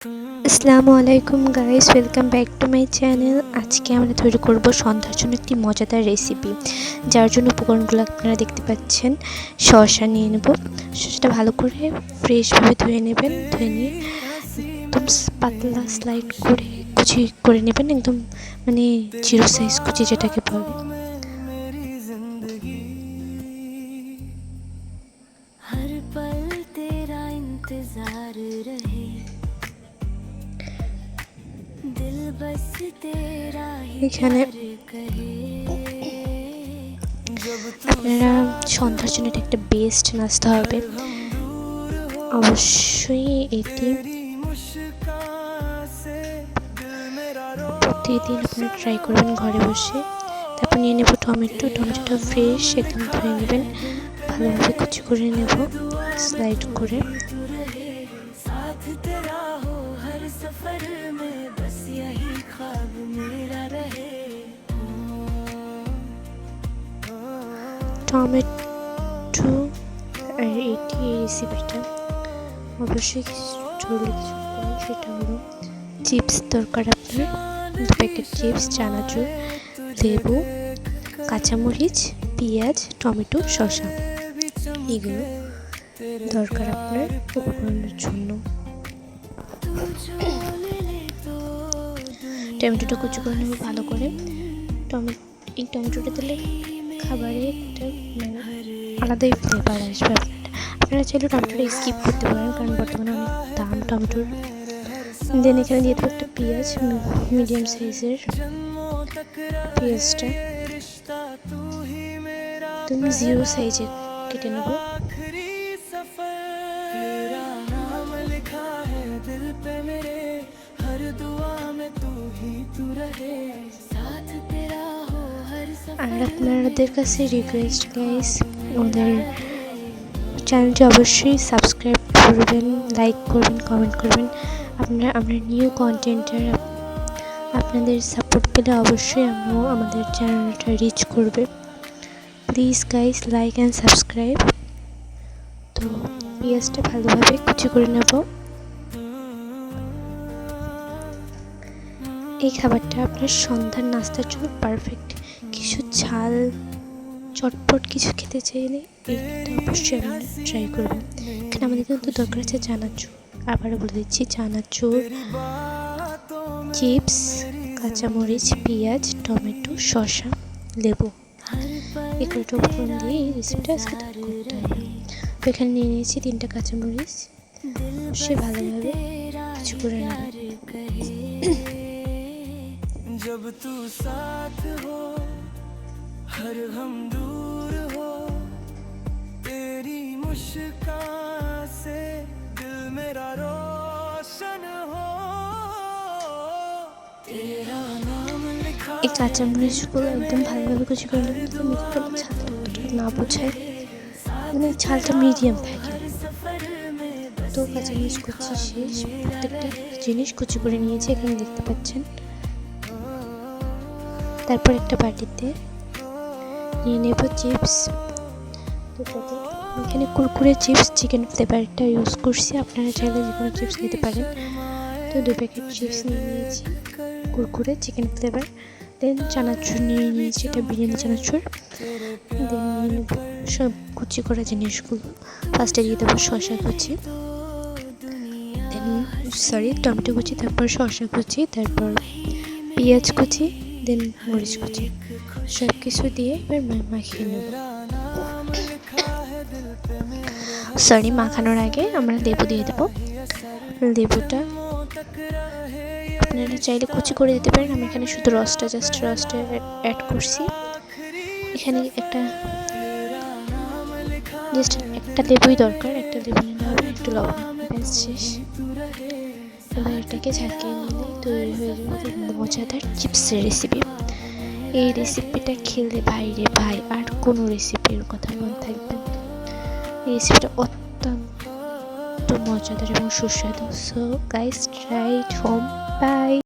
আসসালামু আলাইকুম guys, welcome back to my channel. আজকে আমরা তৈরি করব সন্ধ্যার জন্য একটি মজাদার রেসিপি, যার জন্য উপকরণগুলো আপনারা দেখতে পাচ্ছেন। শসা নিয়ে নেব। শসাটা ভালো করে ফ্রেশভাবে ধুয়ে নেবেন। ধুয়ে নিয়ে একদম পাতলা স্লাইড করে কুচি করে নেবেন, একদম মানে জিরো সাইজ কুচি যেটাকে বলে। हर पल तेरा इंतजार रहे दिल बस तेरा ही এখানে আপনারা সন্ধ্যার জন্য এটা একটা বেস্ট নাস্তা হবে। অবশ্যই এটি প্রতিদিন আপনারা ট্রাই করবেন ঘরে বসে। তারপর নিয়ে নেব টমেটোটা ফ্রেশ একদম ধুয়ে নেবেন, ভালোভাবে কুচি করে নেব স্লাইড করে। টমেটো আর এই রেসিপিটা অবশ্যই জরুরি কিছু, সেটা হলো চিপস দরকার। আপনার 2 প্যাকেট চিপস, চানাচুর, লেবু, কাঁচামরিচ, পেঁয়াজ, টমেটো, শসা, এগুলো দরকার আপনার উপকরণের জন্য। টমেটোটা কুচি করে নেব ভালো করে। এই টমেটোটা দিলে খাবারে একটা আলাদাই ফ্লেভার আসবে। আপনারা চাইলে টমেটোটা স্কিপ করতে পারেন, কারণ বর্তমানে অনেক দাম টমেটোর। দেন এখানে দিয়ে দেবো একটা পেঁয়াজ, মিডিয়াম সাইজের পেঁয়াজটা তুমি 0 সাইজের কেটে নেব। আর আপনাদের কাছে রিকোয়েস্ট গাইস, আমাদের চ্যানেলটি অবশ্যই সাবস্ক্রাইব করবেন, লাইক করবেন, কমেন্ট করবেন। আমরা নিউ কন্টেন্টের আপনাদের সাপোর্ট পেলে অবশ্যই আমাদের চ্যানেলটা রিচ করবে। Please guys, like and subscribe. তো পেঁয়াজটা ভালোভাবে কুচি করে নেব। এই খাবারটা আপনার সন্ধ্যার নাস্তার জন্য পারফেক্ট। কিছু ঝাল চটপট কিছু খেতে চাইলে এইটা অবশ্যই আপনারা ট্রাই করবেন। এখানে আমাদের কিন্তু দরকার আছে চানাচুর, আবারও বলে দিচ্ছি, চানাচুর, চিপস, কাঁচামরিচ, পেঁয়াজ, টমেটো, শসা, লেবু, এই কয়টা উপকরণ দিয়ে এই রেসিপিটা আজকে তৈরি করতে হবে। তো এখানে নিয়ে নিয়েছি 3টা কাঁচামরিচ, সে ভালোভাবে কিছু করে নেবে। जब तू साथ हो हर हम दूर हो तेरी मुस्कान से दिल मेरा रोशन हो तेरा नाम लिखा এই কাঁচামরিচগুলো একদম ভালোভাবে কুচি করে নেবেন। ঝালটা না বোঝায়, মানে ঝালটা মিডিয়াম থাকে। তো কাঁচামরিচ কুচি শেষ, প্রত্যেকটা জিনিস কুচি করে নিয়েছি, এখানে দেখতে পাচ্ছেন। তারপর একটা বাটিতে নিয়ে নেব চিপস। এখানে কুরকুরে চিপস চিকেন ফ্লেভারটা ইউজ করছি, আপনারা চাইলে যে কোনো চিপস নিতে পারেন। তো 2 প্যাকেট চিপস নিয়ে নিয়েছি কুরকুরে চিকেন ফ্লেভার। দেন চানাচুর নিয়ে নিয়েছি, এটা বিরিয়ানি চানাচুর। দেন নিয়ে নেব সব কুচি করা জিনিসগুলো। ফার্স্টে দিয়ে দেবো শসা কুচি, দেন টমেটো কুচি, তারপর শসা কুচি, তারপর পেঁয়াজ কুচি, দেন মরিচ কুচি, সব কিছু দিয়ে এবার মাখিয়ে নেব। মাখানোর আগে আমরা লেবু দিয়ে দেবো। লেবুটা আপনারা চাইলে কুচি করে দিতে পারেন, আমি এখানে শুধু রসটা অ্যাড করছি। এখানে একটা লেবুই দরকার, একটা লেবু নিতে হবে, একটু লবণ, ব্যাস শেষ। এবার এটাকে ঝাঁকিয়ে নিলে তৈরি হয়ে যাবে মজাদার চিপসের রেসিপি। এই রেসিপিটা খেলে ভাইরে ভাই আর কোনো রেসিপির কথা মনে থাকবে না। এই রেসিপিটা অত্যন্ত মজাদার এবং সুস্বাদু। So guys, try it home. By.